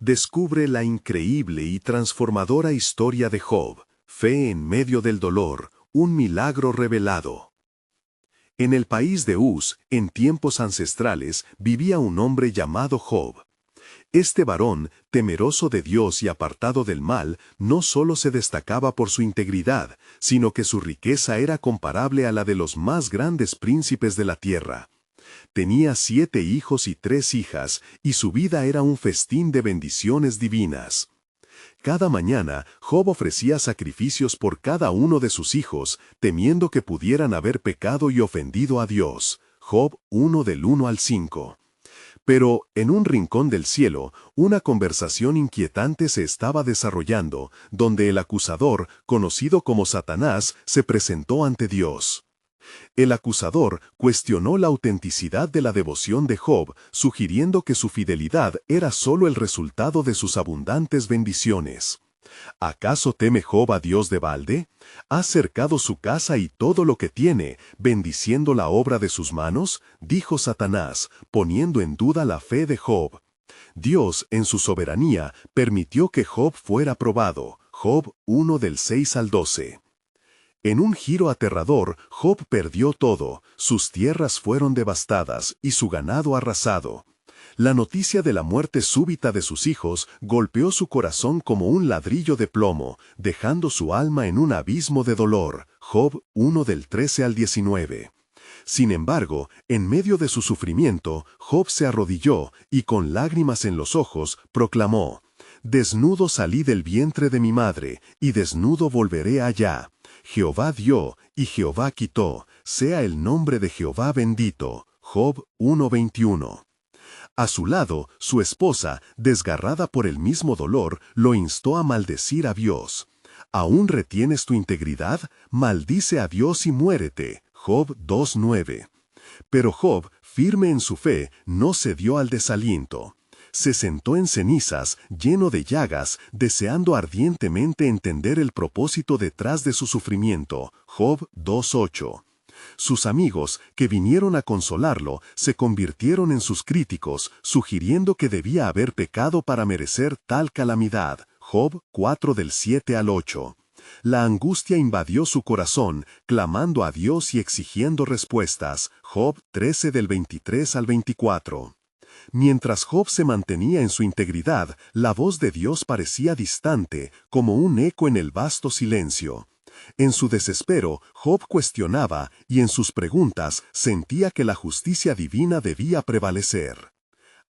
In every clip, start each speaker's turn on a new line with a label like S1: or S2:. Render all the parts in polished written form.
S1: descubre la increíble y transformadora historia de Job, fe en medio del dolor, un milagro revelado. En el país de Uz, en tiempos ancestrales, vivía un hombre llamado Job. Este varón, temeroso de Dios y apartado del mal, no solo se destacaba por su integridad, sino que su riqueza era comparable a la de los más grandes príncipes de la tierra. Tenía 7 hijos y 3 hijas, y su vida era un festín de bendiciones divinas. Cada mañana, Job ofrecía sacrificios por cada uno de sus hijos, temiendo que pudieran haber pecado y ofendido a Dios. Job 1 del 1 al 5. Pero, en un rincón del cielo, una conversación inquietante se estaba desarrollando, donde el acusador, conocido como Satanás, se presentó ante Dios. El acusador cuestionó la autenticidad de la devoción de Job, sugiriendo que su fidelidad era solo el resultado de sus abundantes bendiciones. ¿Acaso teme Job a Dios de balde? ¿Ha cercado su casa y todo lo que tiene, bendiciendo la obra de sus manos? Dijo Satanás, poniendo en duda la fe de Job. Dios, en su soberanía, permitió que Job fuera probado. Job 1 del 6 al 12. En un giro aterrador, Job perdió todo, sus tierras fueron devastadas y su ganado arrasado. La noticia de la muerte súbita de sus hijos golpeó su corazón como un ladrillo de plomo, dejando su alma en un abismo de dolor. Job 1 del 13 al 19. Sin embargo, en medio de su sufrimiento, Job se arrodilló y con lágrimas en los ojos proclamó: «Desnudo salí del vientre de mi madre, y desnudo volveré allá. Jehová dio, y Jehová quitó, sea el nombre de Jehová bendito». Job 1:21. A su lado, su esposa, desgarrada por el mismo dolor, lo instó a maldecir a Dios. ¿Aún retienes tu integridad? Maldice a Dios y muérete. Job 2:9. Pero Job, firme en su fe, no cedió al desaliento. Se sentó en cenizas, lleno de llagas, deseando ardientemente entender el propósito detrás de su sufrimiento. Job 2:8. Sus amigos, que vinieron a consolarlo, se convirtieron en sus críticos, sugiriendo que debía haber pecado para merecer tal calamidad. Job 4 del 7 al 8. La angustia invadió su corazón, clamando a Dios y exigiendo respuestas. Job 13 del 23 al 24. Mientras Job se mantenía en su integridad, la voz de Dios parecía distante, como un eco en el vasto silencio. En su desespero, Job cuestionaba, y en sus preguntas sentía que la justicia divina debía prevalecer.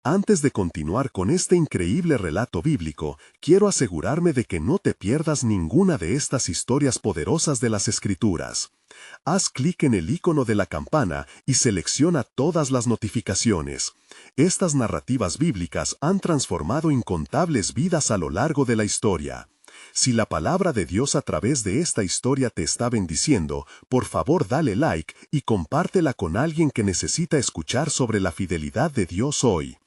S1: Antes de continuar con este increíble relato bíblico, quiero asegurarme de que no te pierdas ninguna de estas historias poderosas de las Escrituras. Haz clic en el icono de la campana y selecciona todas las notificaciones. Estas narrativas bíblicas han transformado incontables vidas a lo largo de la historia. Si la palabra de Dios a través de esta historia te está bendiciendo, por favor dale like y compártela con alguien que necesita escuchar sobre la fidelidad de Dios hoy.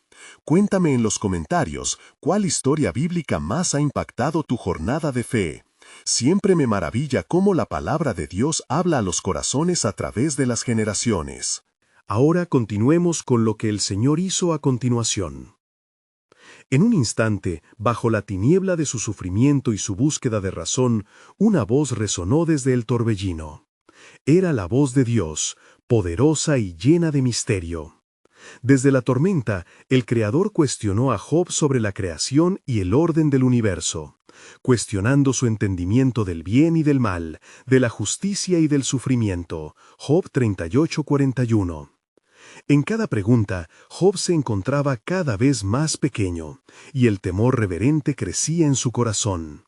S1: Cuéntame en los comentarios cuál historia bíblica más ha impactado tu jornada de fe. Siempre me maravilla cómo la palabra de Dios habla a los corazones a través de las generaciones.
S2: Ahora continuemos con lo que el Señor hizo a continuación. En un instante, bajo la tiniebla de su sufrimiento y su búsqueda de razón, una voz resonó desde el torbellino. Era la voz de Dios, poderosa y llena de misterio. Desde la tormenta, el Creador cuestionó a Job sobre la creación y el orden del universo, cuestionando su entendimiento del bien y del mal, de la justicia y del sufrimiento. Job 38:41. En cada pregunta, Job se encontraba cada vez más pequeño, y el temor reverente crecía en su corazón.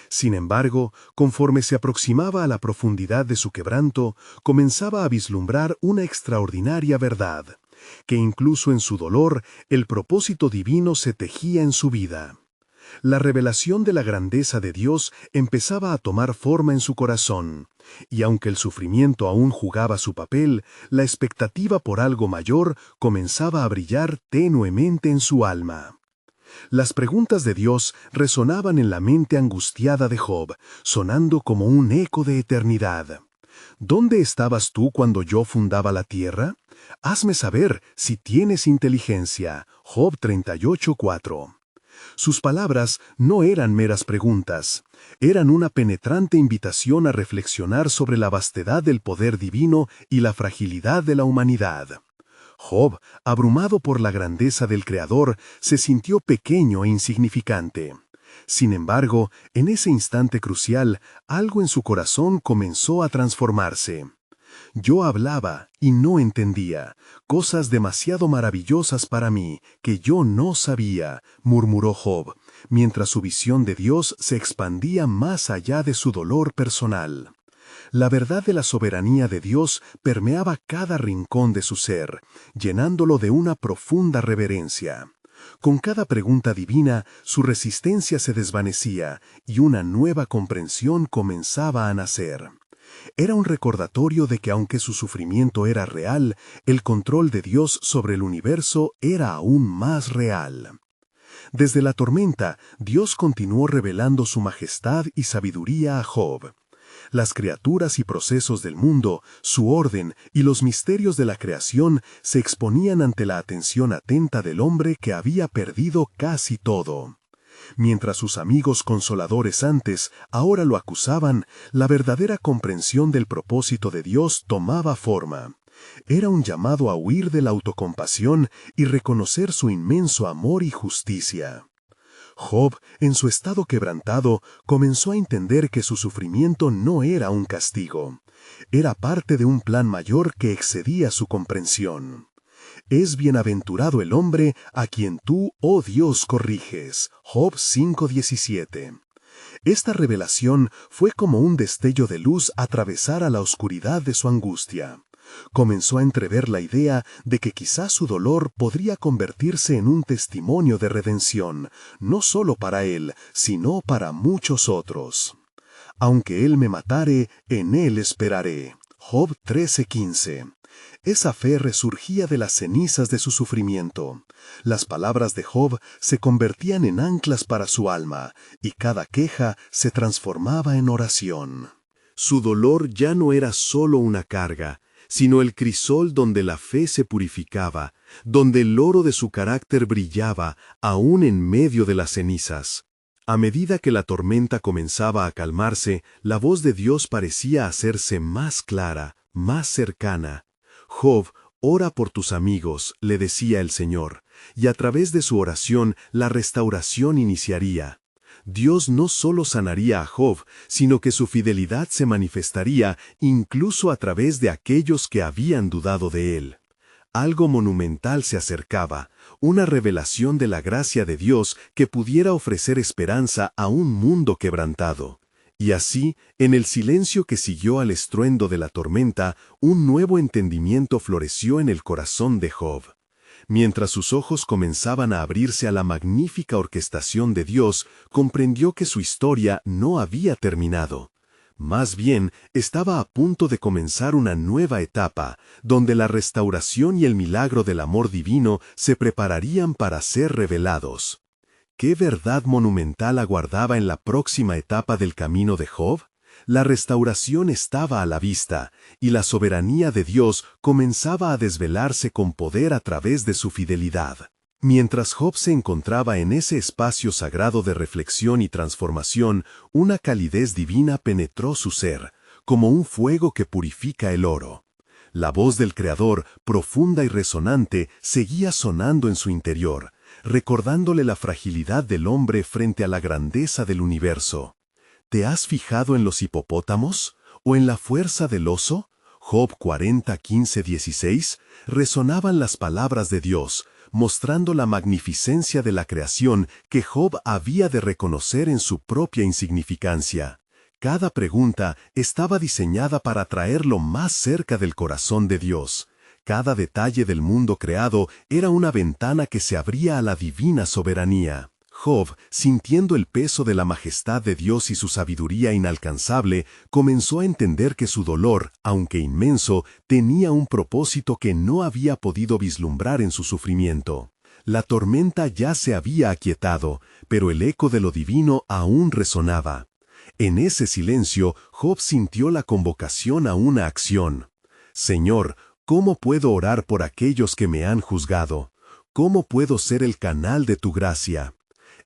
S2: Sin embargo, conforme se aproximaba a la profundidad de su quebranto, comenzaba a vislumbrar una extraordinaria verdad, que incluso en su dolor, el propósito divino se tejía en su vida. La revelación de la grandeza de Dios empezaba a tomar forma en su corazón, y aunque el sufrimiento aún jugaba su papel, la expectativa por algo mayor comenzaba a brillar tenuemente en su alma. Las preguntas de Dios resonaban en la mente angustiada de Job, sonando como un eco de eternidad. ¿Dónde estabas tú cuando yo fundaba la tierra? Hazme saber si tienes inteligencia. Job 38:4. Sus palabras no eran meras preguntas, eran una penetrante invitación a reflexionar sobre la vastedad del poder divino y la fragilidad de la humanidad. Job, abrumado por la grandeza del Creador, se sintió pequeño e insignificante. Sin embargo, en ese instante crucial, algo en su corazón comenzó a transformarse. Yo hablaba y no entendía, cosas demasiado maravillosas para mí, que yo no sabía, murmuró Job, mientras su visión de Dios se expandía más allá de su dolor personal. La verdad de la soberanía de Dios permeaba cada rincón de su ser, llenándolo de una profunda reverencia. Con cada pregunta divina, su resistencia se desvanecía y una nueva comprensión comenzaba a nacer. Era un recordatorio de que aunque su sufrimiento era real, el control de Dios sobre el universo era aún más real. Desde la tormenta, Dios continuó revelando su majestad y sabiduría a Job. Las criaturas y procesos del mundo, su orden y los misterios de la creación se exponían ante la atención atenta del hombre que había perdido casi todo. Mientras sus amigos consoladores antes ahora lo acusaban, la verdadera comprensión del propósito de Dios tomaba forma. Era un llamado a huir de la autocompasión y reconocer su inmenso amor y justicia. Job, en su estado quebrantado, comenzó a entender que su sufrimiento no era un castigo. Era parte de un plan mayor que excedía su comprensión. Es bienaventurado el hombre a quien tú, oh Dios, corriges. Job 5:17. Esta revelación fue como un destello de luz atravesar a la oscuridad de su angustia. Comenzó a entrever la idea de que quizás su dolor podría convertirse en un testimonio de redención, no solo para él, sino para muchos otros. Aunque él me matare, en él esperaré. Job 13:15. Esa fe resurgía de las cenizas de su sufrimiento. Las palabras de Job se convertían en anclas para su alma, y cada queja se transformaba en oración.
S1: Su dolor ya no era solo una carga, sino el crisol donde la fe se purificaba, donde el oro de su carácter brillaba, aún en medio de las cenizas. A medida que la tormenta comenzaba a calmarse, la voz de Dios parecía hacerse más clara, más cercana. Job, ora por tus amigos, le decía el Señor, y a través de su oración la restauración iniciaría. Dios no solo sanaría a Job, sino que su fidelidad se manifestaría incluso a través de aquellos que habían dudado de él. Algo monumental se acercaba, una revelación de la gracia de Dios que pudiera ofrecer esperanza a un mundo quebrantado. Y así, en el silencio que siguió al estruendo de la tormenta, un nuevo entendimiento floreció en el corazón de Job. Mientras sus ojos comenzaban a abrirse a la magnífica orquestación de Dios, comprendió que su historia no había terminado. Más bien, estaba a punto de comenzar una nueva etapa, donde la restauración y el milagro del amor divino se prepararían para ser revelados. ¿Qué verdad monumental aguardaba en la próxima etapa del camino de Job? La restauración estaba a la vista, y la soberanía de Dios comenzaba a desvelarse con poder a través de su fidelidad. Mientras Job se encontraba en ese espacio sagrado de reflexión y transformación, una calidez divina penetró su ser, como un fuego que purifica el oro. La voz del Creador, profunda y resonante, seguía sonando en su interior, recordándole la fragilidad del hombre frente a la grandeza del universo. ¿Te has fijado en los hipopótamos? ¿O en la fuerza del oso? Job 40:15-16, resonaban las palabras de Dios, mostrando la magnificencia de la creación que Job había de reconocer en su propia insignificancia. Cada pregunta estaba diseñada para traerlo más cerca del corazón de Dios. Cada detalle del mundo creado era una ventana que se abría a la divina soberanía. Job, sintiendo el peso de la majestad de Dios y su sabiduría inalcanzable, comenzó a entender que su dolor, aunque inmenso, tenía un propósito que no había podido vislumbrar en su sufrimiento. La tormenta ya se había aquietado, pero el eco de lo divino aún resonaba. En ese silencio, Job sintió la convocación a una acción. Señor, ¿cómo puedo orar por aquellos que me han juzgado? ¿Cómo puedo ser el canal de tu gracia?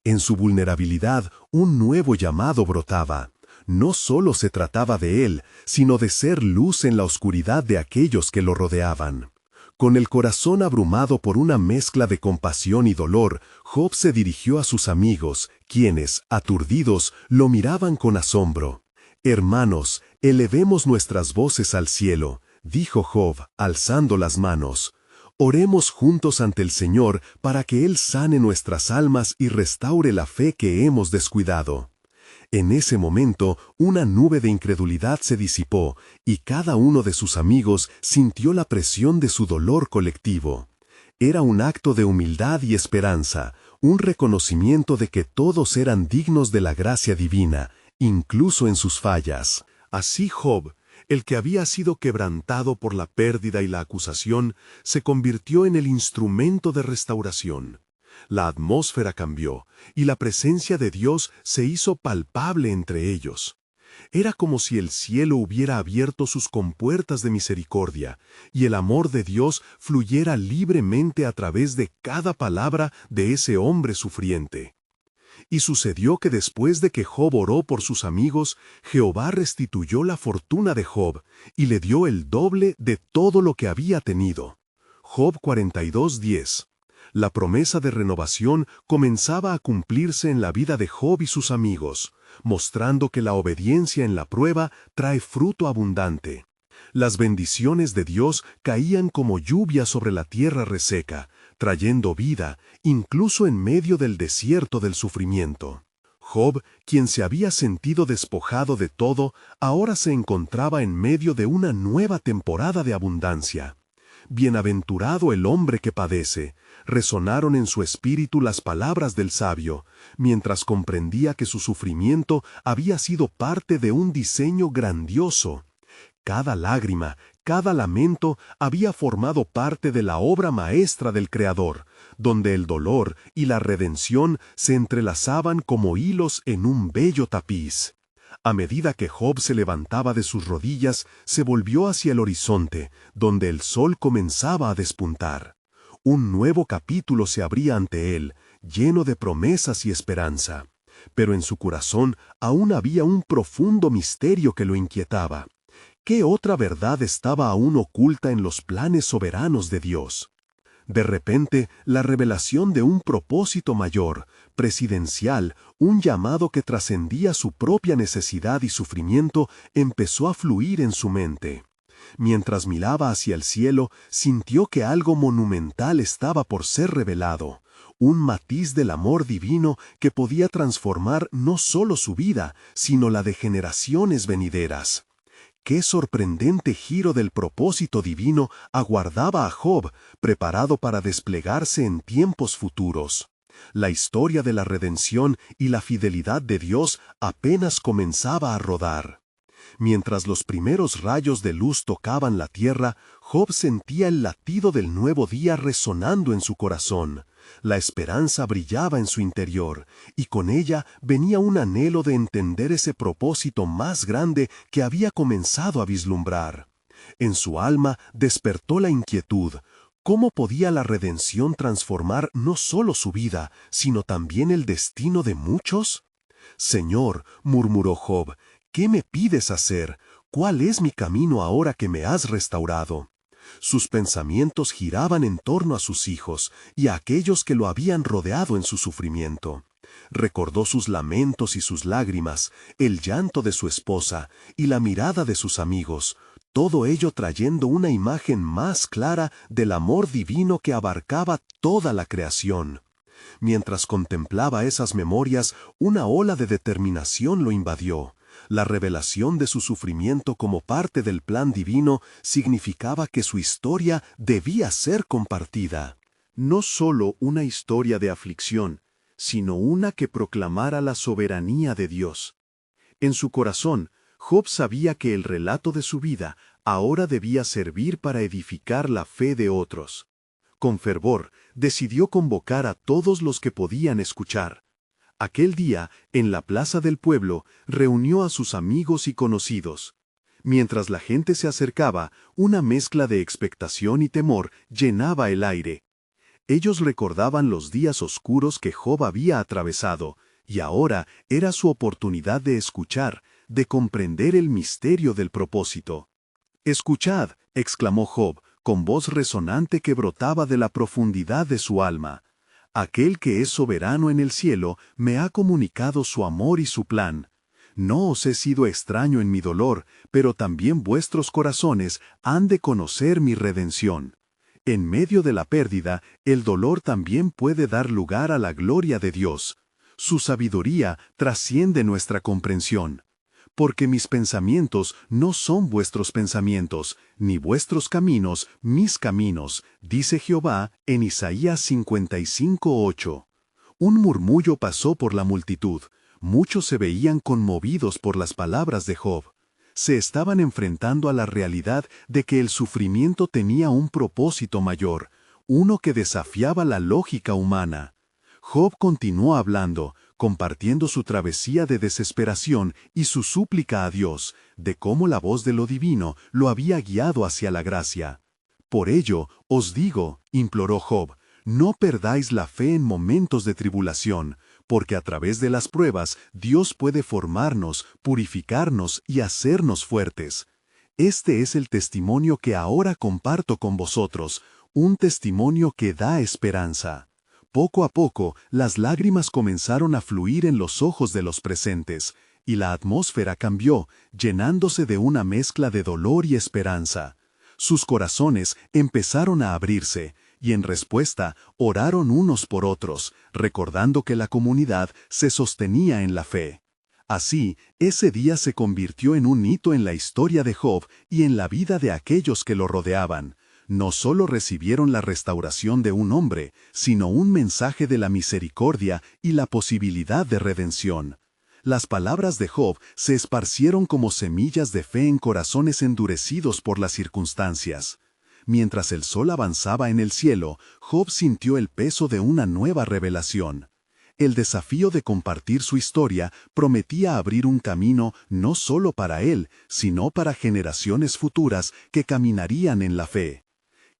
S1: En su vulnerabilidad, un nuevo llamado brotaba. No solo se trataba de él, sino de ser luz en la oscuridad de aquellos que lo rodeaban. Con el corazón abrumado por una mezcla de compasión y dolor, Job se dirigió a sus amigos, quienes, aturdidos, lo miraban con asombro. «Hermanos, elevemos nuestras voces al cielo», dijo Job, alzando las manos. «Oremos juntos ante el Señor para que Él sane nuestras almas y restaure la fe que hemos descuidado». En ese momento, una nube de incredulidad se disipó, y cada uno de sus amigos sintió la presión de su dolor colectivo. Era un acto de humildad y esperanza, un reconocimiento de que todos eran dignos de la gracia divina, incluso en sus fallas. Así Job, el que había sido quebrantado por la pérdida y la acusación, se convirtió en el instrumento de restauración. La atmósfera cambió, y la presencia de Dios se hizo palpable entre ellos. Era como si el cielo hubiera abierto sus compuertas de misericordia, y el amor de Dios fluyera libremente a través de cada palabra de ese hombre sufriente. Y sucedió que después de que Job oró por sus amigos, Jehová restituyó la fortuna de Job, y le dio el doble de todo lo que había tenido. Job 42:10. La promesa de renovación comenzaba a cumplirse en la vida de Job y sus amigos, mostrando que la obediencia en la prueba trae fruto abundante. Las bendiciones de Dios caían como lluvia sobre la tierra reseca, trayendo vida, incluso en medio del desierto del sufrimiento. Job, quien se había sentido despojado de todo, ahora se encontraba en medio de una nueva temporada de abundancia. «Bienaventurado el hombre que padece», resonaron en su espíritu las palabras del sabio, mientras comprendía que su sufrimiento había sido parte de un diseño grandioso. Cada lágrima, cada lamento había formado parte de la obra maestra del Creador, donde el dolor y la redención se entrelazaban como hilos en un bello tapiz. A medida que Job se levantaba de sus rodillas, se volvió hacia el horizonte, donde el sol comenzaba a despuntar. Un nuevo capítulo se abría ante él, lleno de promesas y esperanza. Pero en su corazón aún había un profundo misterio que lo inquietaba. ¿Qué otra verdad estaba aún oculta en los planes soberanos de Dios? De repente, la revelación de un propósito mayor, presidencial, un llamado que trascendía su propia necesidad y sufrimiento, empezó a fluir en su mente. Mientras miraba hacia el cielo, sintió que algo monumental estaba por ser revelado, un matiz del amor divino que podía transformar no solo su vida, sino la de generaciones venideras. Qué sorprendente giro del propósito divino aguardaba a Job, preparado para desplegarse en tiempos futuros. La historia de la redención y la fidelidad de Dios apenas comenzaba a rodar. Mientras los primeros rayos de luz tocaban la tierra, Job sentía el latido del nuevo día resonando en su corazón. La esperanza brillaba en su interior, y con ella venía un anhelo de entender ese propósito más grande que había comenzado a vislumbrar. En su alma despertó la inquietud. ¿Cómo podía la redención transformar no solo su vida, sino también el destino de muchos? «Señor», murmuró Job, «¿qué me pides hacer? ¿Cuál es mi camino ahora que me has restaurado?» Sus pensamientos giraban en torno a sus hijos y a aquellos que lo habían rodeado en su sufrimiento. Recordó sus lamentos y sus lágrimas, el llanto de su esposa y la mirada de sus amigos, todo ello trayendo una imagen más clara del amor divino que abarcaba toda la creación. Mientras contemplaba esas memorias, una ola de determinación lo invadió. La revelación de su sufrimiento como parte del plan divino significaba que su historia debía ser compartida. No solo una historia de aflicción, sino una que proclamara la soberanía de Dios. En su corazón, Job sabía que el relato de su vida ahora debía servir para edificar la fe de otros. Con fervor, decidió convocar a todos los que podían escuchar. Aquel día, en la plaza del pueblo, reunió a sus amigos y conocidos. Mientras la gente se acercaba, una mezcla de expectación y temor llenaba el aire. Ellos recordaban los días oscuros que Job había atravesado, y ahora era su oportunidad de escuchar, de comprender el misterio del propósito. «Escuchad», exclamó Job, con voz resonante que brotaba de la profundidad de su alma. «Aquel que es soberano en el cielo me ha comunicado su amor y su plan. No os he sido extraño en mi dolor, pero también vuestros corazones han de conocer mi redención. En medio de la pérdida, el dolor también puede dar lugar a la gloria de Dios. Su sabiduría trasciende nuestra comprensión. Porque mis pensamientos no son vuestros pensamientos, ni vuestros caminos mis caminos, dice Jehová en Isaías 55:8. Un murmullo pasó por la multitud. Muchos se veían conmovidos por las palabras de Job. Se estaban enfrentando a la realidad de que el sufrimiento tenía un propósito mayor, uno que desafiaba la lógica humana. Job continuó hablando, compartiendo su travesía de desesperación y su súplica a Dios, de cómo la voz de lo divino lo había guiado hacia la gracia. «Por ello, os digo», imploró Job, «no perdáis la fe en momentos de tribulación, porque a través de las pruebas Dios puede formarnos, purificarnos y hacernos fuertes. Este es el testimonio que ahora comparto con vosotros, un testimonio que da esperanza». Poco a poco, las lágrimas comenzaron a fluir en los ojos de los presentes, y la atmósfera cambió, llenándose de una mezcla de dolor y esperanza. Sus corazones empezaron a abrirse, y en respuesta oraron unos por otros, recordando que la comunidad se sostenía en la fe. Así, ese día se convirtió en un hito en la historia de Job y en la vida de aquellos que lo rodeaban. No solo recibieron la restauración de un hombre, sino un mensaje de la misericordia y la posibilidad de redención. Las palabras de Job se esparcieron como semillas de fe en corazones endurecidos por las circunstancias. Mientras el sol avanzaba en el cielo, Job sintió el peso de una nueva revelación. El desafío de compartir su historia prometía abrir un camino no solo para él, sino para generaciones futuras que caminarían en la fe.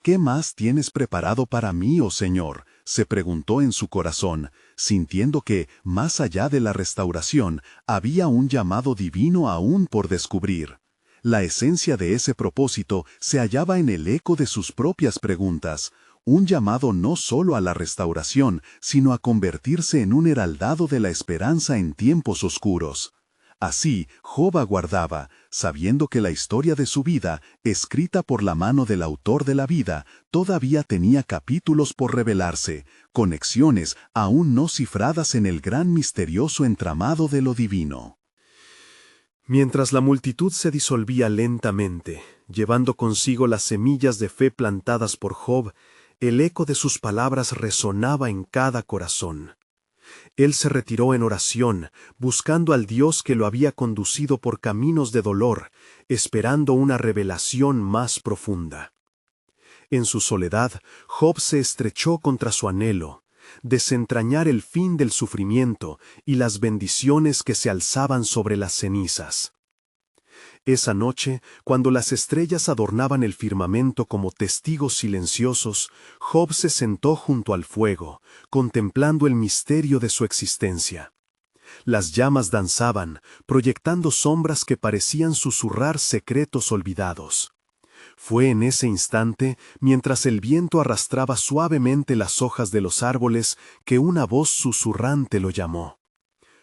S1: «¿Qué más tienes preparado para mí, oh Señor?», se preguntó en su corazón, sintiendo que, más allá de la restauración, había un llamado divino aún por descubrir. La esencia de ese propósito se hallaba en el eco de sus propias preguntas, un llamado no solo a la restauración, sino a convertirse en un heraldado de la esperanza en tiempos oscuros. Así, Job aguardaba, sabiendo que la historia de su vida, escrita por la mano del autor de la vida, todavía tenía capítulos por revelarse, conexiones aún no cifradas en el gran misterioso entramado de lo divino.
S2: Mientras la multitud se disolvía lentamente, llevando consigo las semillas de fe plantadas por Job, el eco de sus palabras resonaba en cada corazón. Él se retiró en oración, buscando al Dios que lo había conducido por caminos de dolor, esperando una revelación más profunda. En su soledad, Job se estrechó contra su anhelo, desentrañar el fin del sufrimiento y las bendiciones que se alzaban sobre las cenizas. Esa noche, cuando las estrellas adornaban el firmamento como testigos silenciosos, Job se sentó junto al fuego, contemplando el misterio de su existencia. Las llamas danzaban, proyectando sombras que parecían susurrar secretos olvidados. Fue en ese instante, mientras el viento arrastraba suavemente las hojas de los árboles, que una voz susurrante lo llamó.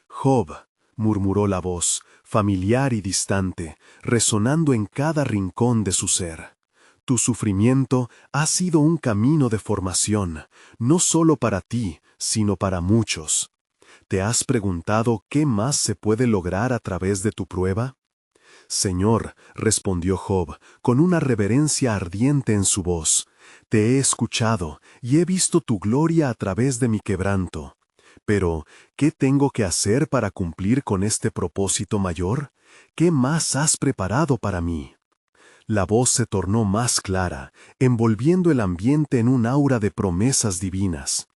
S2: «Job», murmuró la voz, familiar y distante, resonando en cada rincón de su ser. «Tu sufrimiento ha sido un camino de formación, no solo para ti, sino para muchos. ¿Te has preguntado qué más se puede lograr a través de tu prueba?» «Señor», respondió Job, con una reverencia ardiente en su voz, «te he escuchado y he visto tu gloria a través de mi quebranto. Pero, ¿qué tengo que hacer para cumplir con este propósito mayor? ¿Qué más has preparado para mí?» La voz se tornó más clara, envolviendo el ambiente en un aura de promesas divinas.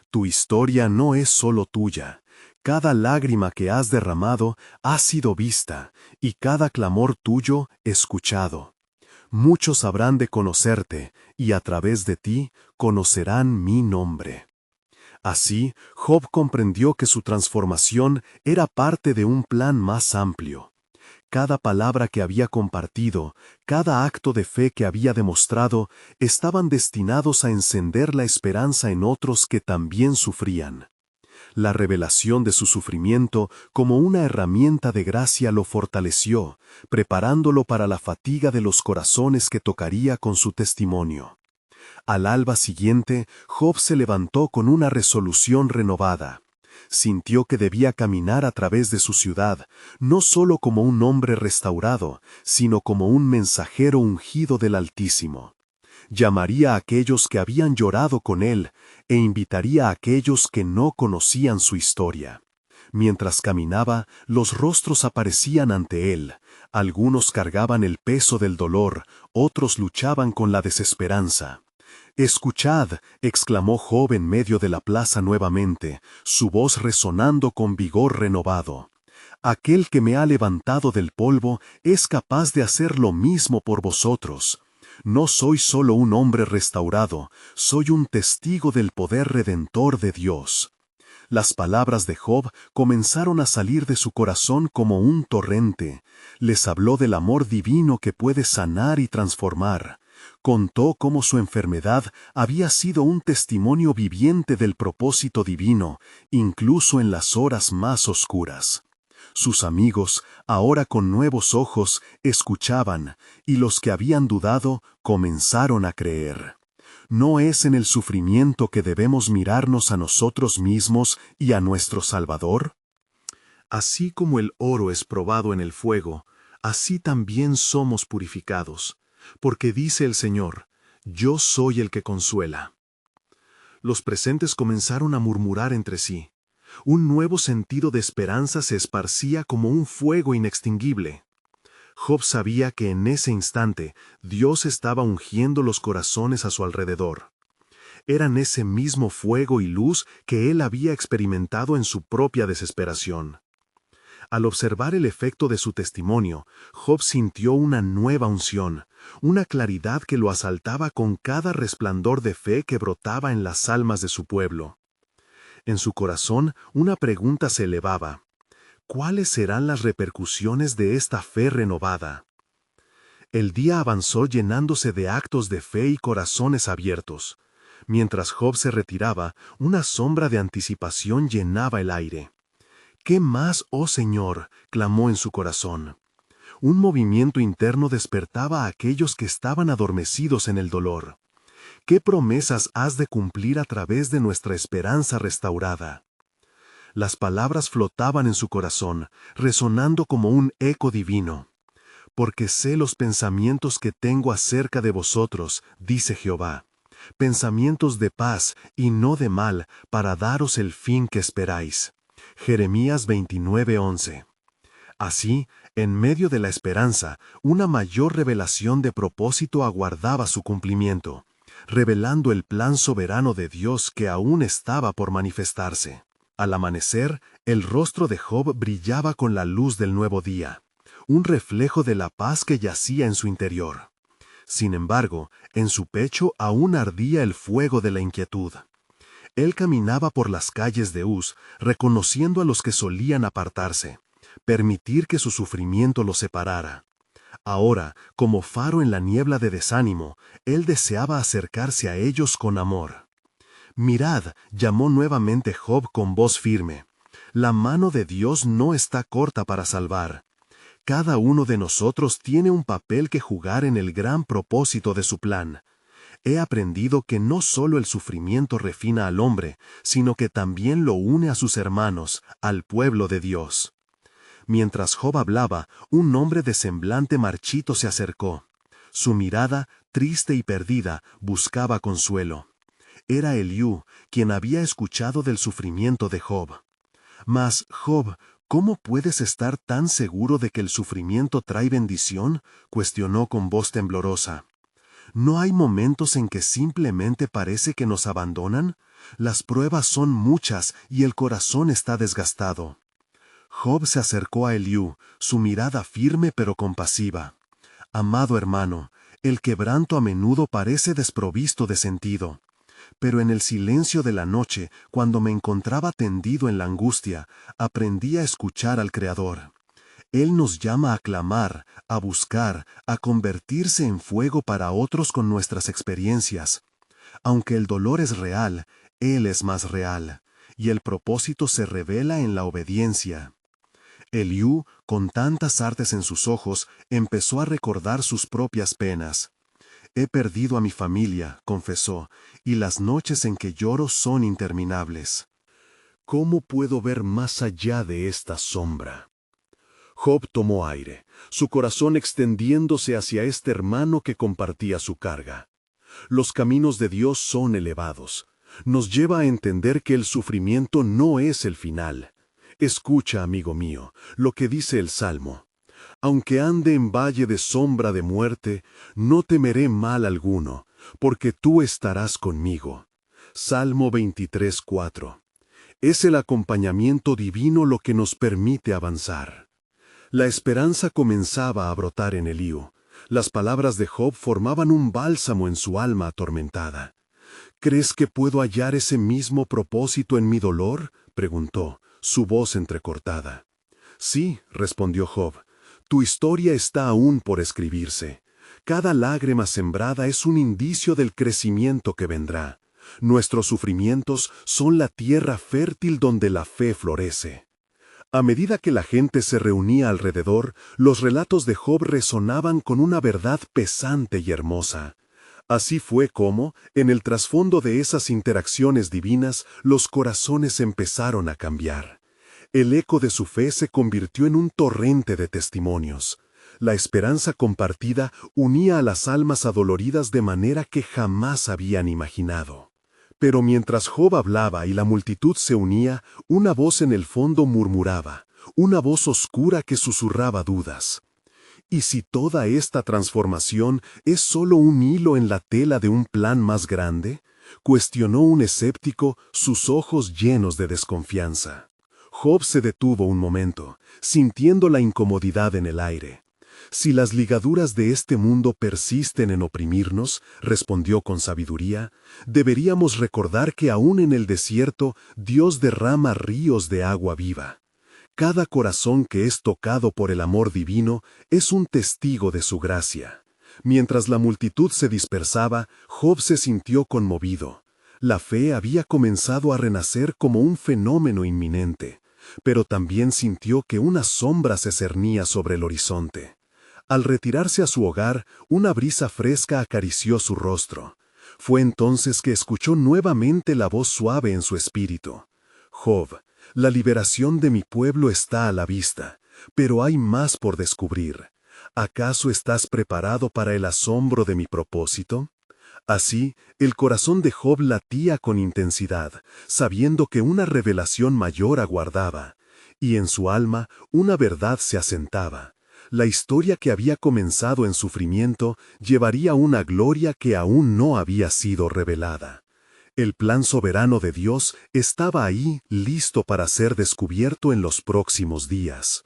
S2: «Tu historia no es solo tuya. Cada lágrima que has derramado ha sido vista, y cada clamor tuyo escuchado. muchos habrán de conocerte, y a través de ti conocerán mi nombre. Así, Job comprendió que su transformación era parte de un plan más amplio. Cada palabra que había compartido, cada acto de fe que había demostrado, estaban destinados a encender la esperanza en otros que también sufrían. La revelación de su sufrimiento como una herramienta de gracia lo fortaleció, preparándolo para la fatiga de los corazones que tocaría con su testimonio. Al alba siguiente, Job se levantó con una resolución renovada. Sintió que debía caminar a través de su ciudad, no solo como un hombre restaurado, sino como un mensajero ungido del Altísimo. Llamaría a aquellos que habían llorado con él e invitaría a aquellos que no conocían su historia. Mientras caminaba, los rostros aparecían ante él. Algunos cargaban el peso del dolor, otros luchaban con la desesperanza. «Escuchad», exclamó Job en medio de la plaza nuevamente, su voz resonando con vigor renovado. «Aquel que me ha levantado del polvo es capaz de hacer lo mismo por vosotros. No soy solo un hombre restaurado, soy un testigo del poder redentor de Dios». Las palabras de Job comenzaron a salir de su corazón como un torrente. Les habló del amor divino que puede sanar y transformar. Contó cómo su enfermedad había sido un testimonio viviente del propósito divino, incluso en las horas más oscuras. Sus amigos, ahora con nuevos ojos, escuchaban, y los que habían dudado comenzaron a creer. ¿No es en el sufrimiento que debemos mirarnos a nosotros mismos y a nuestro Salvador? Así como el oro es probado en el fuego, así también somos purificados, porque dice el Señor, «Yo soy el que consuela». Los presentes comenzaron a murmurar entre sí. Un nuevo sentido de esperanza se esparcía como un fuego inextinguible. Job sabía que en ese instante Dios estaba ungiendo los corazones a su alrededor. Eran ese mismo fuego y luz que él había experimentado en su propia desesperación. Al observar el efecto de su testimonio, Job sintió una nueva unción, una claridad que lo asaltaba con cada resplandor de fe que brotaba en las almas de su pueblo. En su corazón una pregunta se elevaba. ¿Cuáles serán las repercusiones de esta fe renovada? El día avanzó llenándose de actos de fe y corazones abiertos. Mientras Job se retiraba, una sombra de anticipación llenaba el aire. «¿Qué más, oh Señor?», clamó en su corazón. Un movimiento interno despertaba a aquellos que estaban adormecidos en el dolor. ¿Qué promesas has de cumplir a través de nuestra esperanza restaurada? Las palabras flotaban en su corazón, resonando como un eco divino. «Porque sé los pensamientos que tengo acerca de vosotros», dice Jehová, «pensamientos de paz y no de mal, para daros el fin que esperáis». Jeremías 29:11. Así, en medio de la esperanza, una mayor revelación de propósito aguardaba su cumplimiento, revelando el plan soberano de Dios que aún estaba por manifestarse. Al amanecer, el rostro de Job brillaba con la luz del nuevo día, un reflejo de la paz que yacía en su interior. Sin embargo, en su pecho aún ardía el fuego de la inquietud. Él caminaba por las calles de Uz, reconociendo a los que solían apartarse, permitir que su sufrimiento los separara. Ahora, como faro en la niebla de desánimo, él deseaba acercarse a ellos con amor. «Mirad», llamó nuevamente Job con voz firme, «la mano de Dios no está corta para salvar. Cada uno de nosotros tiene un papel que jugar en el gran propósito de su plan. He aprendido que no solo el sufrimiento refina al hombre, sino que también lo une a sus hermanos, al pueblo de Dios». Mientras Job hablaba, un hombre de semblante marchito se acercó. Su mirada, triste y perdida, buscaba consuelo. Era Eliú, quien había escuchado del sufrimiento de Job. «Mas, Job, ¿cómo puedes estar tan seguro de que el sufrimiento trae bendición?», cuestionó con voz temblorosa. «¿No hay momentos en que simplemente parece que nos abandonan? Las pruebas son muchas y el corazón está desgastado». Job se acercó a Eliú, su mirada firme pero compasiva. «Amado hermano,
S1: El quebranto a menudo parece desprovisto de sentido. Pero en el silencio de la noche, cuando me encontraba tendido en la angustia, aprendí a escuchar al Creador. Él nos llama a clamar, a buscar, a convertirse en fuego para otros con nuestras experiencias. Aunque el dolor es real, Él es más real, y el propósito se revela en la obediencia. Eliú, con tantas artes en sus ojos, empezó a recordar sus propias penas. He perdido a mi familia, confesó, y las noches en que lloro son interminables. ¿Cómo puedo ver más allá de esta sombra? Job tomó aire, su corazón extendiéndose hacia este hermano que compartía su carga. Los caminos de Dios son elevados. Nos lleva a entender que el sufrimiento no es el final. Escucha, amigo mío, lo que dice el Salmo. Aunque ande en valle de sombra de muerte, no temeré mal alguno, porque tú estarás conmigo. Salmo 23:4. Es el acompañamiento divino lo que nos permite avanzar. La esperanza comenzaba a brotar en Eliú. Las palabras de Job formaban un bálsamo en su alma atormentada. ¿Crees que puedo hallar ese mismo propósito en mi dolor?, preguntó, su voz entrecortada. Sí, respondió Job. Tu historia está aún por escribirse. Cada lágrima sembrada es un indicio del crecimiento que vendrá. Nuestros sufrimientos son la tierra fértil donde la fe florece. A medida que la gente se reunía alrededor, los relatos de Job resonaban con una verdad pesante y hermosa. Así fue como, en el trasfondo de esas interacciones divinas, los corazones empezaron a cambiar. El eco de su fe se convirtió en un torrente de testimonios. La esperanza compartida unía a las almas adoloridas de manera que jamás habían imaginado. Pero mientras Job hablaba y la multitud se unía, una voz en el fondo murmuraba, una voz oscura que susurraba dudas. ¿Y si toda esta transformación es solo un hilo en la tela de un plan más grande?, cuestionó un escéptico, sus ojos llenos de desconfianza. Job se detuvo un momento, sintiendo la incomodidad en el aire. Si las ligaduras de este mundo persisten en oprimirnos, respondió con sabiduría, deberíamos recordar que aún en el desierto Dios derrama ríos de agua viva. Cada corazón que es tocado por el amor divino es un testigo de su gracia. Mientras la multitud se dispersaba, Job se sintió conmovido. La fe había comenzado a renacer como un fenómeno inminente, pero también sintió que una sombra se cernía sobre el horizonte. Al retirarse a su hogar, una brisa fresca acarició su rostro. Fue entonces que escuchó nuevamente la voz suave en su espíritu. Job, la liberación de mi pueblo está a la vista, pero hay más por descubrir. ¿Acaso estás preparado para el asombro de mi propósito? Así, el corazón de Job latía con intensidad, sabiendo que una revelación mayor aguardaba, y en su alma una verdad se asentaba. La historia que había comenzado en sufrimiento llevaría una gloria que aún no había sido revelada. El plan soberano de Dios estaba ahí, listo para ser descubierto en los próximos días.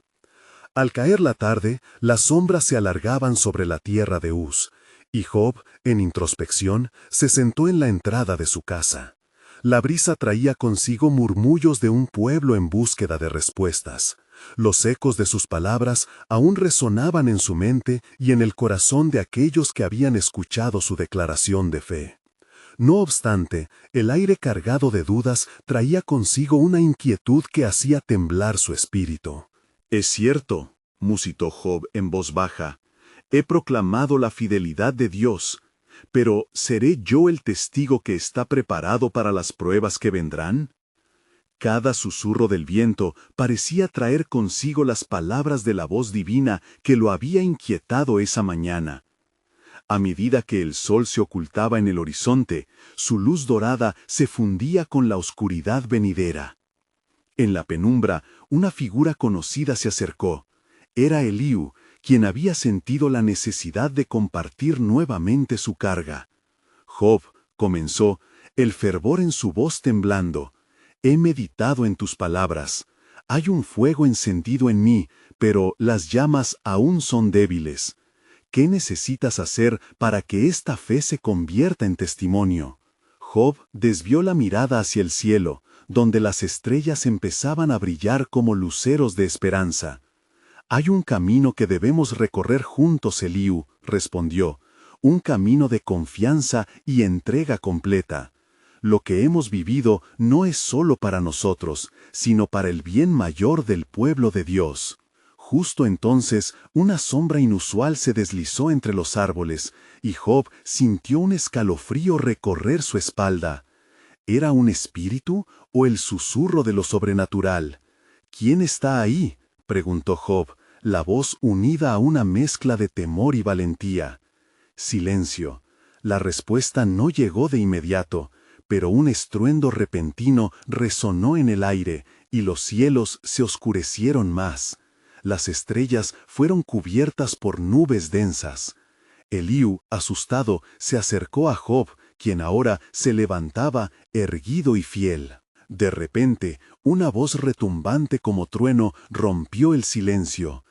S1: Al caer la tarde, las sombras se alargaban sobre la tierra de Uz, y Job, en introspección, se sentó en la entrada de su casa. La brisa traía consigo murmullos de un pueblo en búsqueda de respuestas. Los ecos de sus palabras aún resonaban en su mente y en el corazón de aquellos que habían escuchado su declaración de fe. No obstante, el aire cargado de dudas traía consigo una inquietud que hacía temblar su espíritu.
S3: Es cierto, musitó Job en voz baja, he proclamado la fidelidad de Dios, pero ¿seré yo el testigo que está preparado para las pruebas que vendrán? Cada susurro del viento parecía traer consigo las palabras de la voz divina que lo había inquietado esa mañana. A medida que el sol se ocultaba en el horizonte, su luz dorada se fundía con la oscuridad venidera. En la penumbra, una figura conocida se acercó. Era Eliú, quien había sentido la necesidad de compartir nuevamente su carga. Job, comenzó, el fervor en su voz temblando. He meditado en tus palabras. Hay un fuego encendido en mí, pero las llamas aún son débiles. ¿Qué necesitas hacer para que esta fe se convierta en testimonio? Job desvió la mirada hacia el cielo, donde las estrellas empezaban a brillar como luceros de esperanza. Hay un camino que debemos recorrer juntos, Eliú, respondió, un camino de confianza y entrega completa. Lo que hemos vivido no es solo para nosotros, sino para el bien mayor del pueblo de Dios. Justo entonces, una sombra inusual se deslizó entre los árboles, y Job sintió un escalofrío recorrer su espalda. ¿Era un espíritu o el susurro de lo sobrenatural? ¿Quién está ahí?, preguntó Job, la voz unida a una mezcla de temor y valentía. Silencio. La respuesta no llegó de inmediato, pero un estruendo repentino resonó en el aire, y los cielos se oscurecieron más. Las estrellas fueron cubiertas por nubes densas. Eliú, asustado, se acercó a Job, quien ahora se levantaba erguido y fiel. De repente, una voz retumbante como trueno rompió el silencio.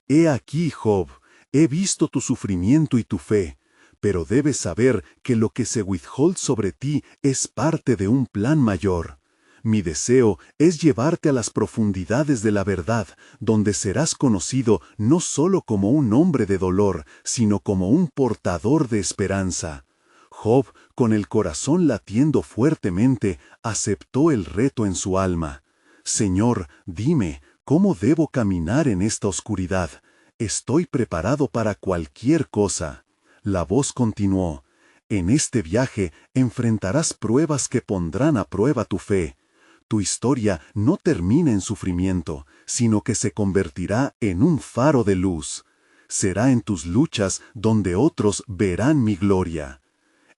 S3: «He aquí, Job, he visto tu sufrimiento y tu fe, pero debes saber que lo que se withhold sobre ti es parte de un plan mayor. Mi deseo es llevarte a las profundidades de la verdad, donde serás conocido no solo como un hombre de dolor, sino como un portador de esperanza». Job, con el corazón latiendo fuertemente, aceptó el reto en su alma. «Señor, dime, ¿cómo debo caminar en esta oscuridad? Estoy preparado para cualquier cosa». La voz continuó: «En este viaje enfrentarás pruebas que pondrán a prueba tu fe. Tu historia no termina en sufrimiento, sino que se convertirá en un faro de luz. Será en tus luchas donde otros verán mi gloria».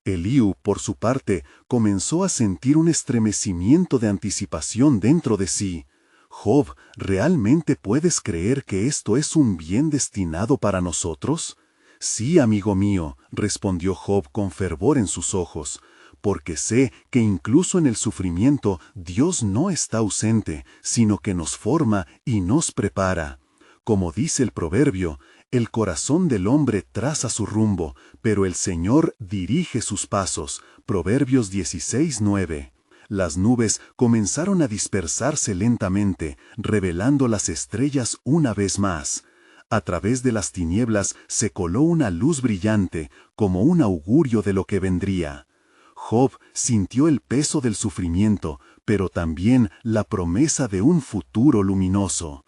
S3: Eliú, por su parte, comenzó a sentir un estremecimiento de anticipación dentro de sí. «Job, ¿realmente puedes creer que esto es un bien destinado para nosotros?» «Sí, amigo mío», respondió Job con fervor en sus ojos, «porque sé que incluso en el sufrimiento Dios no está ausente, sino que nos forma y nos prepara. Como dice el proverbio, el corazón del hombre traza su rumbo, pero el Señor dirige sus pasos». Proverbios 16:9. Las nubes comenzaron a dispersarse lentamente, revelando las estrellas una vez más. A través de las tinieblas se coló una luz brillante, como un augurio de lo que vendría. Job sintió el peso del sufrimiento, pero también la promesa de un futuro luminoso.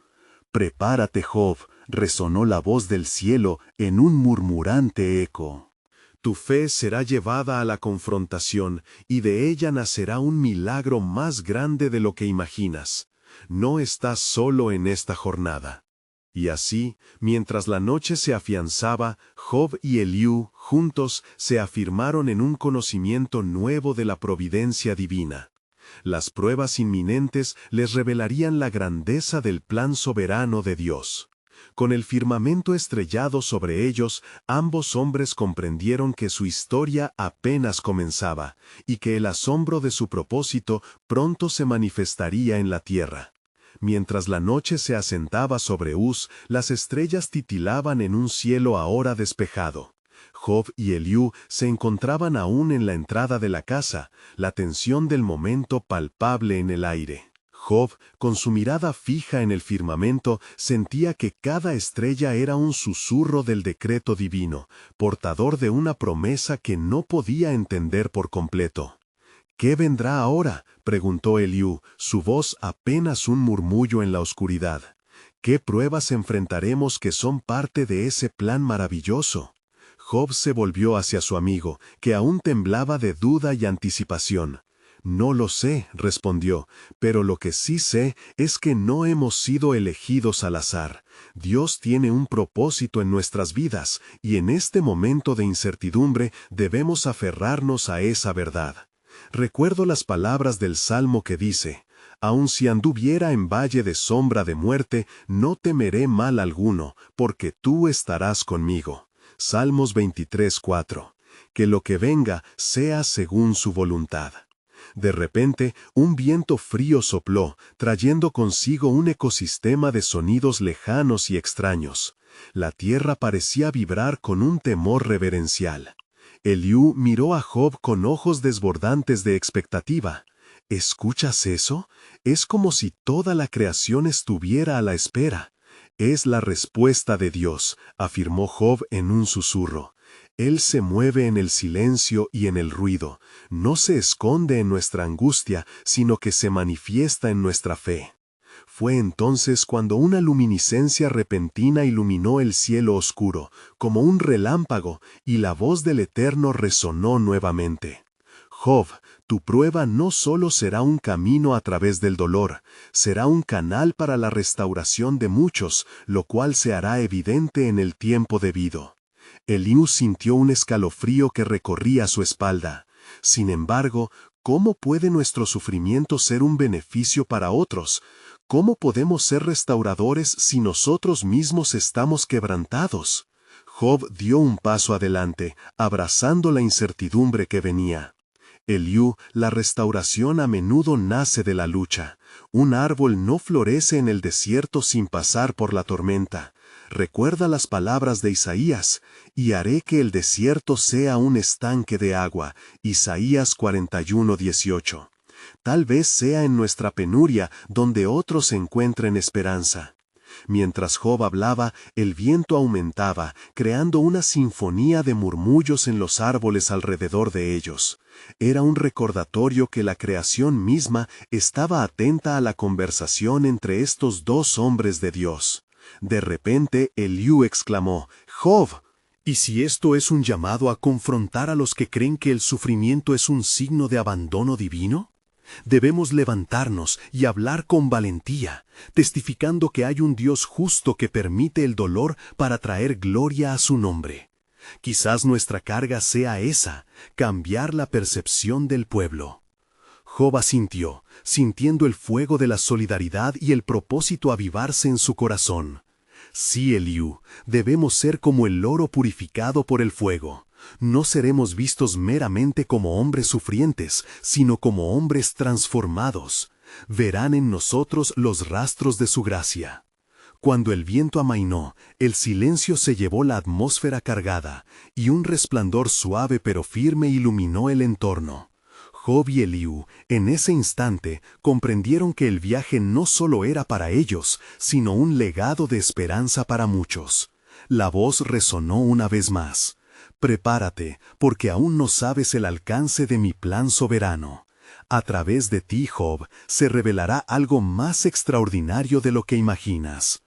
S3: «Prepárate, Job», resonó la voz del cielo en un murmurante eco.
S2: Tu fe será llevada a la confrontación, y de ella nacerá un milagro más grande de lo que imaginas. No estás solo en esta jornada. Y así, mientras la noche se afianzaba, Job y Eliú, juntos, se afirmaron en un conocimiento nuevo de la providencia divina. Las pruebas inminentes les revelarían la grandeza del plan soberano de Dios. Con el firmamento estrellado sobre ellos, ambos hombres comprendieron que su historia apenas comenzaba, y que el asombro de su propósito pronto se manifestaría en la tierra. Mientras la noche se asentaba sobre Uz, las estrellas titilaban en un cielo ahora despejado. Job y Eliú se encontraban aún en la entrada de la casa, la tensión del momento palpable en el aire. Job, con su mirada fija en el firmamento, sentía que cada estrella era un susurro del decreto divino, portador de una promesa que no podía entender por completo. «¿Qué vendrá ahora?», preguntó Eliú, su voz apenas un murmullo en la oscuridad. «¿Qué pruebas enfrentaremos que son parte de ese plan maravilloso?». Job se volvió hacia su amigo, que aún temblaba de duda y anticipación. «No lo sé», respondió, «pero lo que sí sé es que no hemos sido elegidos al azar. Dios tiene un propósito en nuestras vidas, y en este momento de incertidumbre debemos aferrarnos a esa verdad». Recuerdo las palabras del Salmo que dice: «Aun si anduviera en valle de sombra de muerte, no temeré mal alguno, porque tú estarás conmigo». Salmos 23:4. Que lo que venga sea según su voluntad.
S1: De repente, un viento frío sopló, trayendo consigo un ecosistema de sonidos lejanos y extraños. La tierra parecía vibrar con un temor reverencial. Eliú miró a Job con ojos desbordantes de expectativa. ¿Escuchas eso? Es como si toda la creación estuviera a la espera. Es la respuesta de Dios, afirmó Job en un susurro. Él se mueve en el silencio y en el ruido. No se esconde en nuestra angustia, sino que se manifiesta en nuestra fe. Fue entonces cuando una luminiscencia repentina iluminó el cielo oscuro, como un relámpago, y la voz del Eterno resonó nuevamente. Job, tu prueba no solo será un camino a través del dolor, será un canal para la restauración de muchos, lo cual se hará evidente en el tiempo debido. Eliú sintió un escalofrío que recorría su espalda. Sin embargo, ¿cómo puede nuestro sufrimiento ser un beneficio para otros? ¿Cómo podemos ser restauradores si nosotros mismos estamos quebrantados? Job dio un paso adelante, abrazando la incertidumbre que venía. Eliú, la restauración a menudo nace de la lucha. Un árbol no florece en el desierto sin pasar por la tormenta. Recuerda las palabras de Isaías, y haré que el desierto sea un estanque de agua. Isaías 41:18. Tal vez sea en nuestra penuria donde otros encuentren esperanza. Mientras Job hablaba, el viento aumentaba, creando una sinfonía de murmullos en los árboles alrededor de ellos. Era un recordatorio que la creación misma estaba atenta a la conversación entre estos dos hombres de Dios. De repente, Eliú exclamó: «Job, ¿y si esto es un llamado a confrontar a los que creen que el sufrimiento es un signo de abandono divino? Debemos levantarnos y hablar con valentía, testificando que hay un Dios justo que permite el dolor para traer gloria a su nombre. Quizás nuestra carga sea esa, cambiar la percepción del pueblo». Job asintió, sintiendo el fuego de la solidaridad y el propósito avivarse en su corazón. Sí, Eliú, debemos ser como el oro purificado por el fuego. No seremos vistos meramente como hombres sufrientes, sino como hombres transformados. Verán en nosotros los rastros de su gracia. Cuando el viento amainó, el silencio se llevó la atmósfera cargada, y un resplandor suave pero firme iluminó el entorno. Job y Eliú, en ese instante, comprendieron que el viaje no solo era para ellos, sino un legado de esperanza para muchos. La voz resonó una vez más: «Prepárate, porque aún no sabes el alcance de mi plan soberano. A través de ti, Job, se revelará algo más extraordinario de lo que imaginas».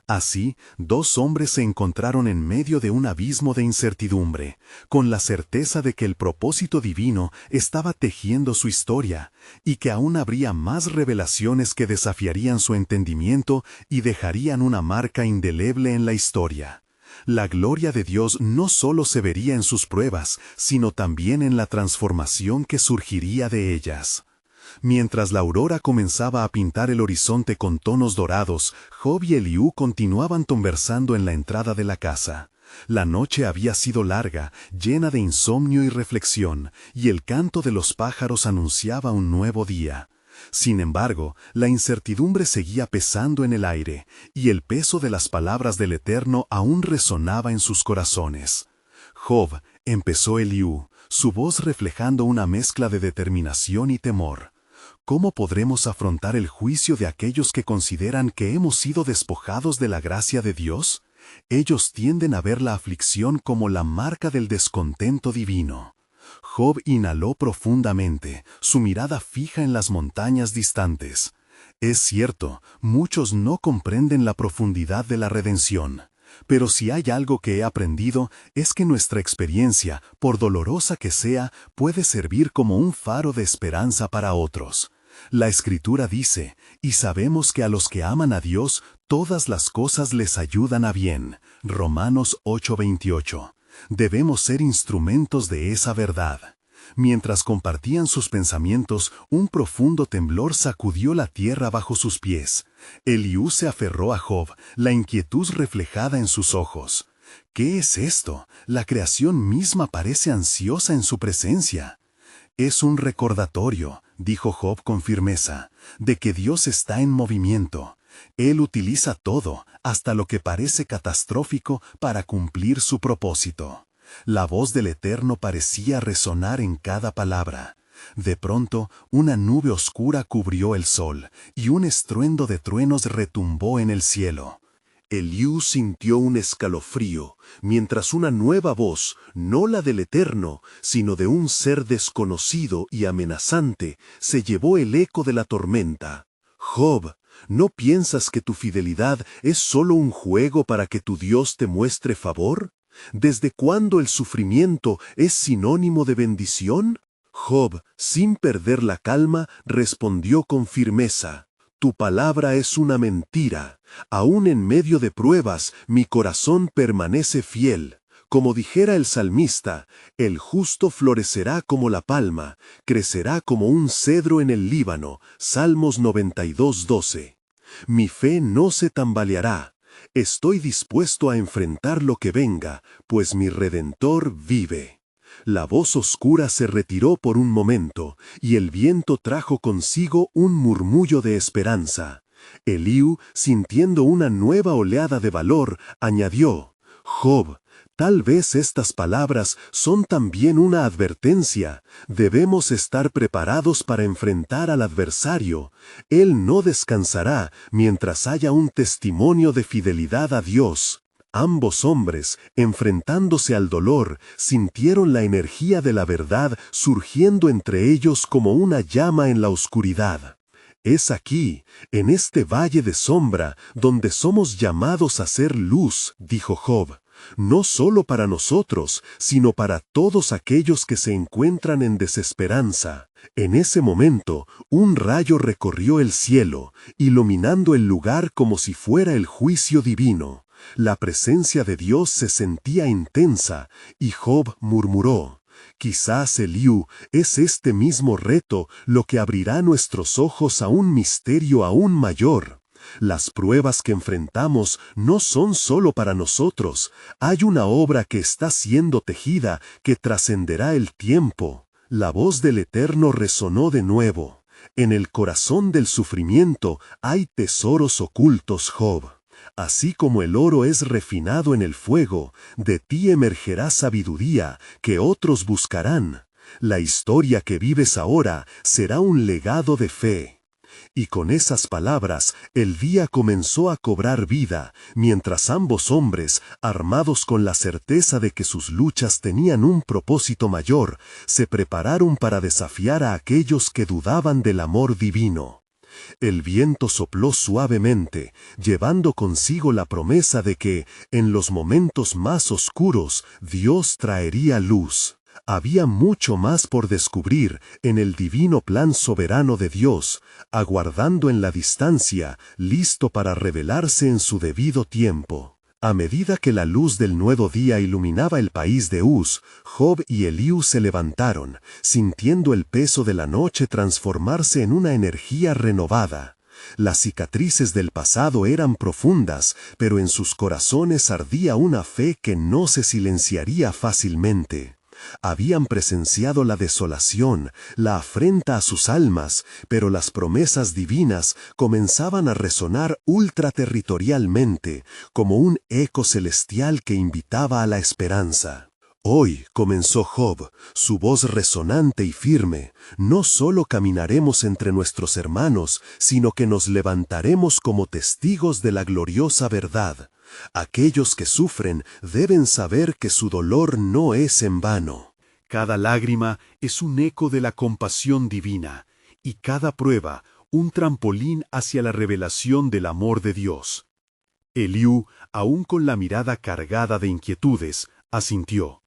S1: Así, dos hombres se encontraron en medio de un abismo de incertidumbre, con la certeza de que el propósito divino estaba tejiendo su historia, y que aún habría más revelaciones que desafiarían su entendimiento y dejarían una marca indeleble en la historia. La gloria de Dios no solo se vería en sus pruebas, sino también en la transformación que surgiría de ellas. Mientras la aurora comenzaba a pintar el horizonte con tonos dorados, Job y Eliú continuaban conversando en la entrada de la casa. La noche había sido larga, llena de insomnio y reflexión, y el canto de los pájaros anunciaba un nuevo día. Sin embargo, la incertidumbre seguía pesando en el aire, y el peso de las palabras del Eterno aún resonaba en sus corazones. «Job», empezó Eliú, su voz reflejando una mezcla de determinación y temor, ¿cómo podremos afrontar el juicio de aquellos que consideran que hemos sido despojados de la gracia de Dios? Ellos tienden a ver la aflicción como la marca del descontento divino. Job inhaló profundamente, su mirada fija en las montañas distantes. Es cierto, muchos no comprenden la profundidad de la redención. Pero si hay algo que he aprendido, es que nuestra experiencia, por dolorosa que sea, puede servir como un faro de esperanza para otros. La Escritura dice: «Y sabemos que a los que aman a Dios, todas las cosas les ayudan a bien». Romanos 8:28. Debemos ser instrumentos de esa verdad. Mientras compartían sus pensamientos, un profundo temblor sacudió la tierra bajo sus pies. Eliú se aferró a Job, la inquietud reflejada en sus ojos. «¿Qué es esto? La creación misma parece ansiosa en su presencia».
S2: Es un recordatorio, dijo Job con firmeza, de que Dios está en movimiento. Él utiliza todo, hasta lo que parece catastrófico, para cumplir su propósito. La voz del Eterno parecía resonar en cada palabra. De pronto, una nube oscura cubrió el sol, y un estruendo de truenos retumbó en el cielo.
S3: Eliú sintió un escalofrío, mientras una nueva voz, no la del Eterno, sino de un ser desconocido y amenazante, se llevó el eco de la tormenta. Job, ¿no piensas que tu fidelidad es solo un juego para que tu Dios te muestre favor? ¿Desde cuándo el sufrimiento es sinónimo de bendición? Job, sin perder la calma, respondió con firmeza: Tu palabra es una mentira. Aún en medio de pruebas, mi corazón permanece fiel. Como dijera el salmista, el justo florecerá como la palma, crecerá como un cedro en el Líbano. Salmos 92:12. Mi fe no se tambaleará. Estoy dispuesto a enfrentar lo que venga, pues mi Redentor vive. La voz oscura se retiró por un momento, y el viento trajo consigo un murmullo de esperanza. Eliú, sintiendo una nueva oleada de valor, añadió: Job, tal vez estas palabras son también una advertencia. Debemos estar preparados para enfrentar al adversario. Él no descansará mientras haya un testimonio de fidelidad a Dios. Ambos hombres, enfrentándose al dolor, sintieron la energía de la verdad surgiendo entre ellos como una llama en la oscuridad. Es aquí, en este valle de sombra, donde somos llamados a ser luz, dijo Job, no solo para nosotros, sino para todos aquellos que se encuentran en desesperanza. En ese momento, un rayo recorrió el cielo, iluminando el lugar como si fuera el juicio divino. La presencia de Dios se sentía intensa, y Job murmuró: Quizás, Eliú, es este mismo reto lo que abrirá nuestros ojos a un misterio aún mayor. Las pruebas que enfrentamos no son solo para nosotros. Hay una obra que está siendo tejida que trascenderá el tiempo. La voz del Eterno resonó de nuevo. En el corazón del sufrimiento hay tesoros ocultos, Job. Así como el oro es refinado en el fuego, de ti emergerá sabiduría que otros buscarán. La historia que vives ahora será un legado de fe. Y con esas palabras, el día comenzó a cobrar vida, mientras ambos hombres, armados con la certeza de que sus luchas tenían un propósito mayor, se prepararon para desafiar a aquellos que dudaban del amor divino. El viento sopló suavemente, llevando consigo la promesa de que, en los momentos más oscuros, Dios traería luz. Había mucho más por descubrir en el divino plan soberano de Dios, aguardando en la distancia, listo para revelarse en su debido tiempo. A medida que la luz del nuevo día iluminaba el país de Uz, Job y Eliú se levantaron, sintiendo el peso de la noche transformarse en una energía renovada. Las cicatrices del pasado eran profundas, pero en sus corazones ardía una fe que no se silenciaría fácilmente. Habían presenciado la desolación, la afrenta a sus almas, pero las promesas divinas comenzaban a resonar ultraterritorialmente, como un eco celestial que invitaba a la esperanza. Hoy, comenzó Job, su voz resonante y firme, no solo caminaremos entre nuestros hermanos, sino que nos levantaremos como testigos de la gloriosa verdad. Aquellos que sufren deben saber que su dolor no es en vano. Cada lágrima es un eco de la compasión divina, y cada prueba un trampolín hacia la revelación del amor de Dios. Eliú, aún con la mirada cargada de inquietudes, asintió.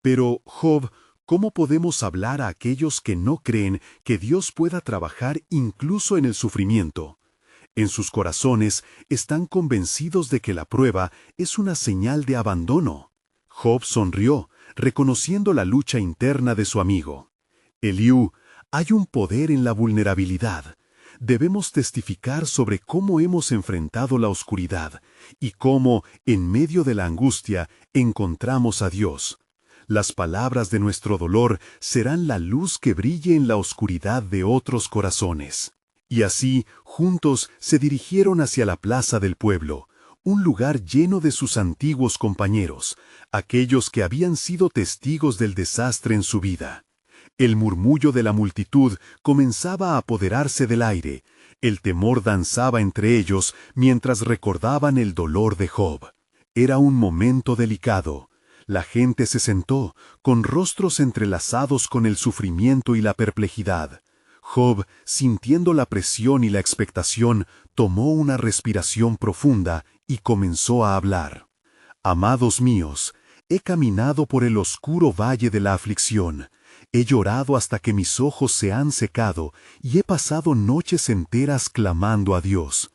S3: Pero, Job, ¿cómo podemos hablar a aquellos que no creen que Dios pueda trabajar incluso en el sufrimiento? En sus corazones están convencidos de que la prueba es una señal de abandono. Job sonrió, reconociendo la lucha interna de su amigo. Eliú, hay un poder en la vulnerabilidad. Debemos testificar sobre cómo hemos enfrentado la oscuridad y cómo, en medio de la angustia, encontramos a Dios.
S2: Las palabras de nuestro dolor serán la luz que brille en la oscuridad de otros corazones. Y así, juntos, se dirigieron hacia la plaza del pueblo, un lugar lleno de sus antiguos compañeros, aquellos que habían sido testigos del desastre en su vida. El murmullo de la multitud comenzaba a apoderarse del aire. El temor danzaba entre ellos mientras recordaban el dolor de Job. Era un momento delicado. La gente se sentó, con rostros entrelazados con el sufrimiento y la perplejidad. Job, sintiendo la presión y la expectación, tomó una respiración profunda y comenzó a hablar. Amados míos, he caminado por el oscuro valle de la aflicción. He llorado hasta que mis ojos se han secado y he pasado noches enteras clamando a Dios.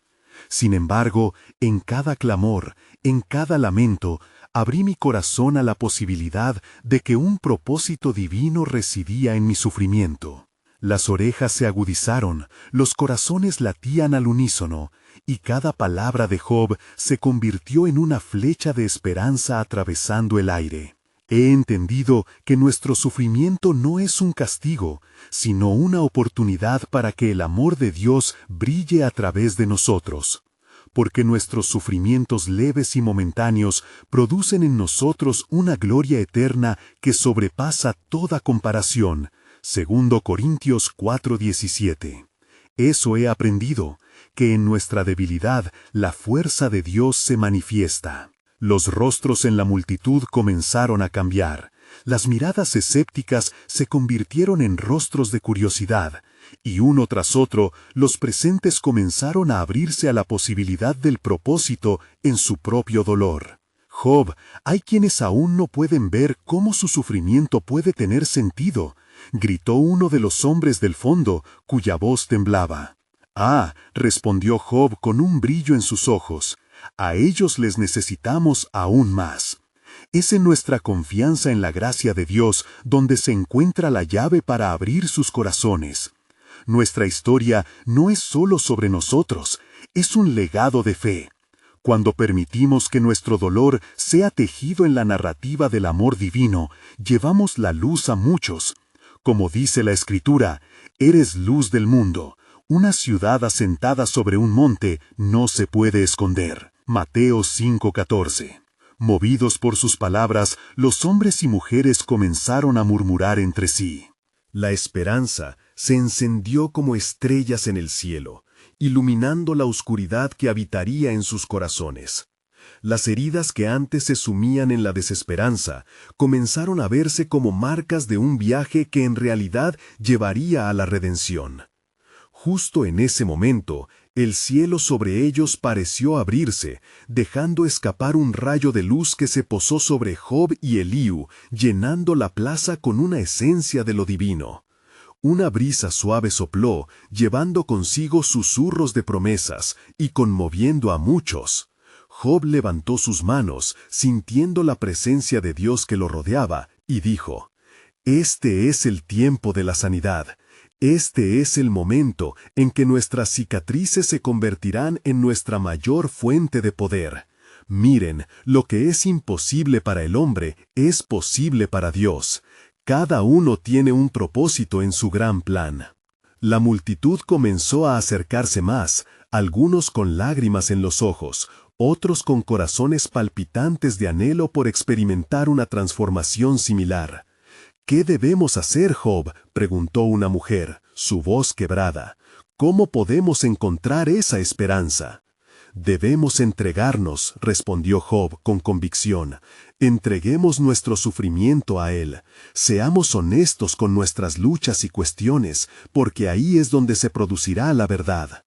S2: Sin embargo, en cada clamor, en cada lamento, abrí mi corazón a la posibilidad de que un propósito divino residía en mi sufrimiento. Las orejas se agudizaron, los corazones latían al unísono, y cada palabra de Job se convirtió en una flecha de esperanza atravesando el aire. He entendido que nuestro sufrimiento no es un castigo, sino una oportunidad para que el amor de Dios brille a través de nosotros. Porque nuestros sufrimientos leves y momentáneos producen en nosotros una gloria eterna que sobrepasa toda comparación. 2 Corintios 4:17. Eso he aprendido, que en nuestra debilidad la fuerza de Dios se manifiesta. Los rostros en la multitud comenzaron a cambiar. Las miradas escépticas se convirtieron en rostros de curiosidad, y uno tras otro, los presentes comenzaron a abrirse a la posibilidad del propósito en su propio dolor. Job, hay quienes aún no pueden ver cómo su sufrimiento puede tener sentido, gritó uno de los hombres del fondo, cuya voz temblaba. Ah, respondió Job con un brillo en sus ojos, a ellos les necesitamos aún más. Es en nuestra confianza en la gracia de Dios donde se encuentra la llave para abrir sus corazones. Nuestra historia no es solo sobre nosotros, es un legado de fe. Cuando permitimos que nuestro dolor sea tejido en la narrativa del amor divino, llevamos la luz a muchos. Como dice la Escritura, eres luz del mundo. Una ciudad asentada sobre un monte no se puede esconder. Mateo 5:14. Movidos por sus palabras, los hombres y mujeres comenzaron a murmurar entre sí. La esperanza se encendió como estrellas en el cielo, iluminando la oscuridad que habitaría en sus corazones. Las heridas que antes se sumían en la desesperanza comenzaron a verse como marcas de un viaje que en realidad llevaría a la redención. Justo en ese momento, el cielo sobre ellos pareció abrirse, dejando escapar un rayo de luz que se posó sobre Job y Eliú, llenando la plaza con una esencia de lo divino. Una brisa suave sopló, llevando consigo susurros de promesas y conmoviendo a muchos. Job levantó sus manos, sintiendo la presencia de Dios que lo rodeaba, y dijo: «Este es el tiempo de la sanidad. Este es el momento en que nuestras cicatrices se convertirán en nuestra mayor fuente de poder. Miren, lo que es imposible para el hombre es posible para Dios. Cada uno tiene un propósito en su gran plan». La multitud comenzó a acercarse más, algunos con lágrimas en los ojos, otros con corazones palpitantes de anhelo por experimentar una transformación similar. «¿Qué debemos hacer, Job?», preguntó una mujer, su voz quebrada. «¿Cómo podemos encontrar esa esperanza?». «Debemos entregarnos», respondió Job con convicción. «Entreguemos nuestro sufrimiento a Él. Seamos honestos con nuestras luchas y cuestiones, porque ahí es donde se producirá la verdad.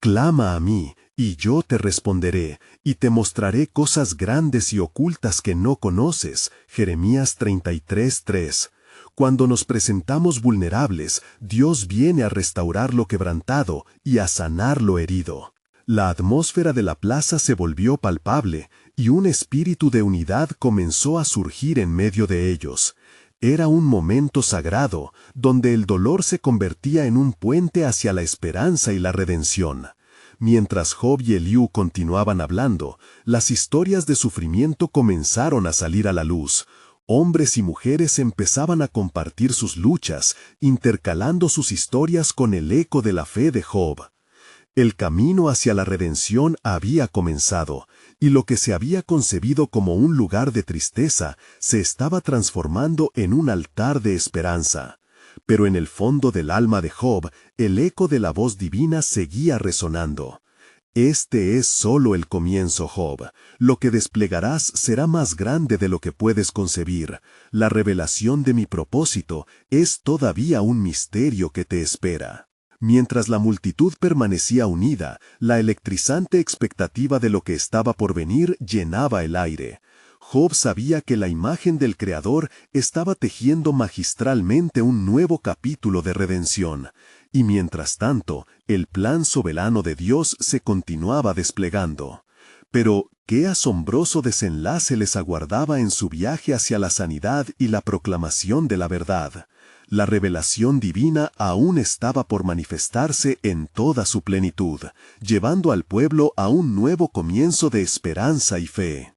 S2: Clama a mí, y yo te responderé, y te mostraré cosas grandes y ocultas que no conoces». Jeremías 33:3. Cuando nos presentamos vulnerables, Dios viene a restaurar lo quebrantado y a sanar lo herido. La atmósfera de la plaza se volvió palpable, y un espíritu de unidad comenzó a surgir en medio de ellos. Era un momento sagrado, donde el dolor se convertía en un puente hacia la esperanza y la redención. Mientras Job y Eliú continuaban hablando, las historias de sufrimiento comenzaron a salir a la luz.
S1: Hombres y mujeres empezaban a compartir sus luchas, intercalando sus historias con el eco de la fe de Job. El camino hacia la redención había comenzado, y lo que se había concebido como un lugar de tristeza se estaba transformando en un altar de esperanza. Pero en el fondo del alma de Job, el eco de la voz divina seguía resonando. Este es solo el comienzo, Job. Lo que desplegarás será más grande de lo que puedes concebir. La revelación de mi propósito es todavía un misterio que te espera. Mientras la multitud permanecía unida, la electrizante expectativa de lo que estaba por venir llenaba el aire. Job sabía que la imagen del Creador estaba tejiendo magistralmente un nuevo capítulo de redención, y mientras tanto, el plan soberano de Dios se continuaba desplegando. Pero, ¿qué asombroso desenlace les aguardaba en su viaje hacia la sanidad y la proclamación de la verdad? La revelación divina aún estaba por manifestarse en toda su plenitud, llevando al pueblo a un nuevo comienzo de esperanza y fe.